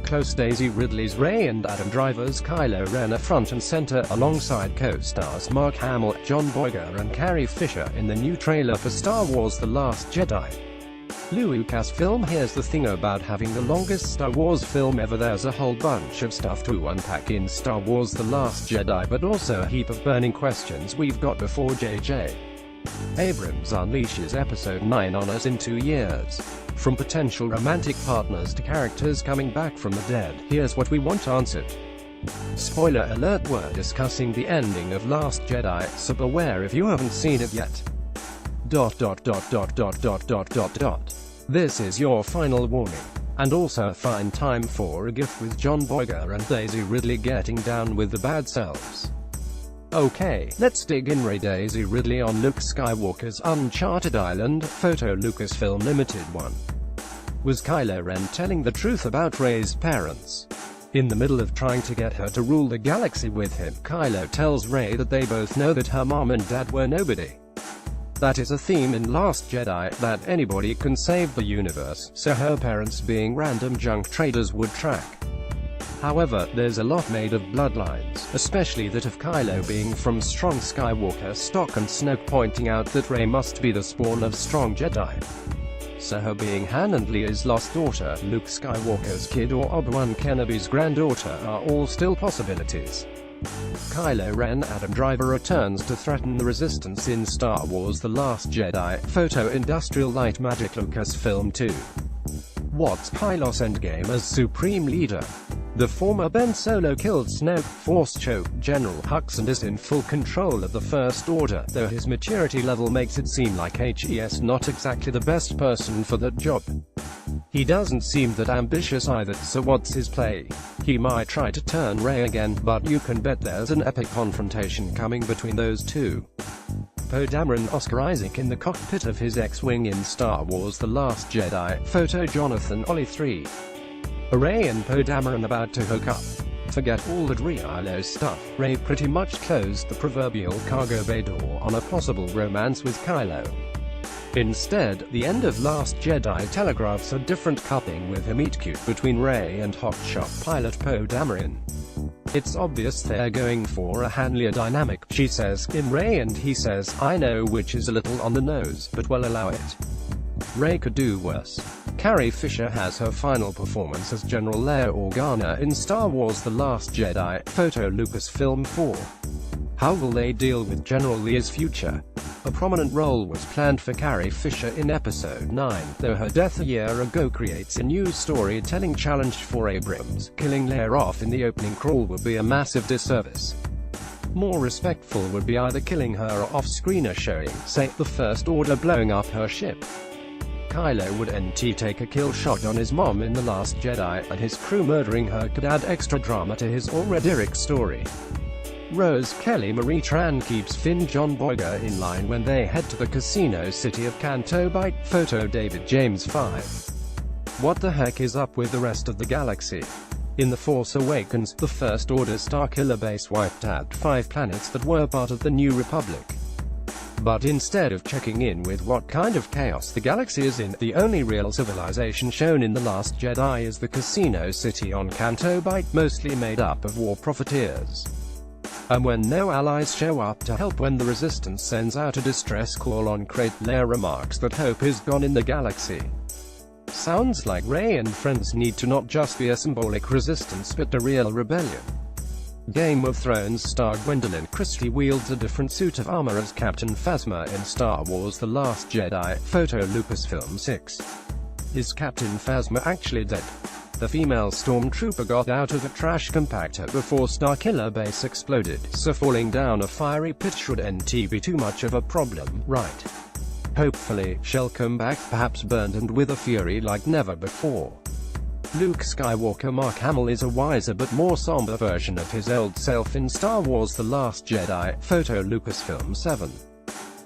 close. Daisy Ridley's Rey and Adam Driver's Kylo Ren are front and center, alongside co-stars Mark Hamill, John Boyega and Carrie Fisher in the new trailer for Star Wars The Last Jedi. Lucasfilm. Here's the thing about having the longest Star Wars film ever: there's a whole bunch of stuff to unpack in Star Wars The Last Jedi, but also a heap of burning questions we've got before J.J. Abrams unleashes Episode 9 on us in 2 years. From potential romantic partners to characters coming back from the dead, here's what we want answered. Spoiler alert: we're discussing the ending of Last Jedi, so beware if you haven't seen it yet. This is your final warning. And also a fine time for a gift with John Boyega and Daisy Ridley getting down with the bad selves. Okay, let's dig in. Daisy Ridley on Luke Skywalker's Uncharted Island. Photo Lucasfilm Limited 1. Was Kylo Ren telling the truth about Rey's parents? In the middle of trying to get her to rule the galaxy with him, Kylo tells Rey that they both know that her mom and dad were nobody. That is a theme in Last Jedi, that anybody can save the universe, so her parents being random junk traders would track. However, there's a lot made of bloodlines, especially that of Kylo being from strong Skywalker stock and Snoke pointing out that Rey must be the spawn of strong Jedi. So her being Han and Leia's lost daughter, Luke Skywalker's kid or Obi-Wan Kenobi's granddaughter are all still possibilities. Kylo Ren. Adam Driver returns to threaten the Resistance in Star Wars The Last Jedi. Photo Industrial Light Magic. Lucasfilm 2. What's Kylo's endgame as Supreme Leader? The former Ben Solo killed Snoke, Force choke General Hux, and is in full control of the First Order, though his maturity level makes it seem like he's not exactly the best person for that job. He doesn't seem that ambitious either, so what's his play? He might try to turn Rey again, but you can bet there's an epic confrontation coming between those two. Poe Dameron. Oscar Isaac in the cockpit of his X-Wing in Star Wars The Last Jedi. Photo Jonathan Ollie 3. Rey and Poe Dameron about to hook up. Forget all that Kylo stuff. Rey pretty much closed the proverbial cargo bay door on a possible romance with Kylo. Instead, the end of Last Jedi telegraphs a different coupling with a meet-cute between Rey and hotshot pilot Poe Dameron. It's obvious they're going for a Han-Leia dynamic, she says, in Rey, and he says, I know, which is a little on the nose, but we'll allow it. Rey could do worse. Carrie Fisher has her final performance as General Leia Organa in Star Wars The Last Jedi. Photo Lucasfilm 4. How will they deal with General Leia's future? A prominent role was planned for Carrie Fisher in Episode 9, though her death a year ago creates a new storytelling challenge for Abrams. Killing Leia off in the opening crawl would be a massive disservice. More respectful would be either killing her off-screen or showing, say, the First Order blowing up her ship. Kylo would take a kill shot on his mom in The Last Jedi, and his crew murdering her could add extra drama to his already rich story. Rose Kelly Marie Tran keeps Finn John Boyega in line when they head to the casino city of Canto Bight. Photo David James 5. What the heck is up with the rest of the galaxy? In The Force Awakens, the First Order Starkiller base wiped out 5 planets that were part of the New Republic. But instead of checking in with what kind of chaos the galaxy is in, the only real civilization shown in The Last Jedi is the casino city on Canto Bight, mostly made up of war profiteers. And when no allies show up to help when the Resistance sends out a distress call on Crate, Leia remarks that hope is gone in the galaxy. Sounds like Rey and friends need to not just be a symbolic resistance but a real rebellion. Game of Thrones star Gwendolyn Christie wields a different suit of armor as Captain Phasma in Star Wars The Last Jedi. Photo Lucasfilm 6. Is Captain Phasma actually dead? The female stormtrooper got out of a trash compactor before Starkiller base exploded, so falling down a fiery pit shouldn't be too much of a problem, right? Hopefully, she'll come back, perhaps burned and with a fury like never before. Luke Skywalker. Mark Hamill is a wiser but more somber version of his old self in Star Wars The Last Jedi. Photo Lucasfilm 7.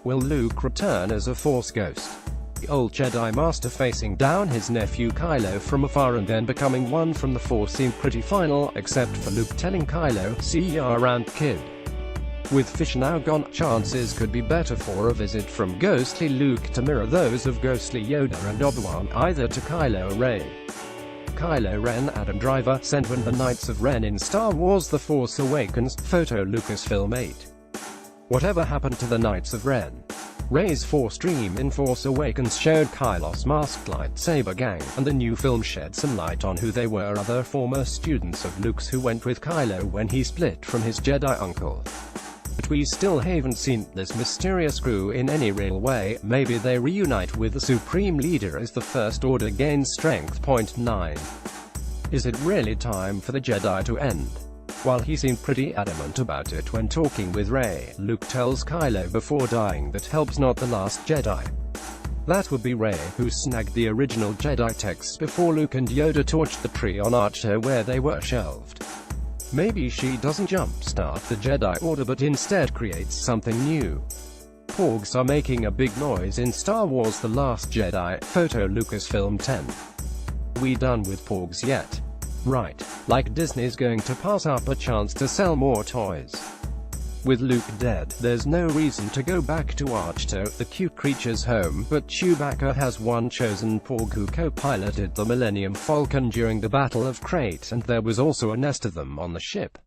Will Luke return as a Force ghost? The old Jedi Master facing down his nephew Kylo from afar and then becoming one from the Force seemed pretty final, except for Luke telling Kylo, "See ya around, kid." With Fish now gone, chances could be better for a visit from ghostly Luke to mirror those of ghostly Yoda and Obi-Wan, either to Kylo or Rey. Kylo Ren. Adam Driver sent when the Knights of Ren in Star Wars The Force Awakens. Photo Lucasfilm 8. Whatever happened to the Knights of Ren? Rey's Force dream in Force Awakens showed Kylo's masked lightsaber gang, and the new film shed some light on who they were, other former students of Luke's who went with Kylo when he split from his Jedi uncle. But we still haven't seen this mysterious crew in any real way. Maybe they reunite with the Supreme Leader as the First Order gains strength. Point 9. Is it really time for the Jedi to end? While he seemed pretty adamant about it when talking with Rey, Luke tells Kylo before dying that help's not the last Jedi. That would be Rey, who snagged the original Jedi texts before Luke and Yoda torched the tree on Archer where they were shelved. Maybe she doesn't jumpstart the Jedi Order but instead creates something new. Porgs are making a big noise in Star Wars The Last Jedi. Photo Lucasfilm 10. We done with Porgs yet? Right, like Disney's going to pass up a chance to sell more toys. With Luke dead, there's no reason to go back to Archer, the cute creature's home, but Chewbacca has one chosen Porg who co-piloted the Millennium Falcon during the Battle of Crate, and there was also a nest of them on the ship.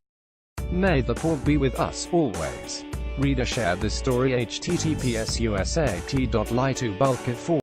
May the Porg be with us, always. Reader, share this story. https://usat.ly2bulk4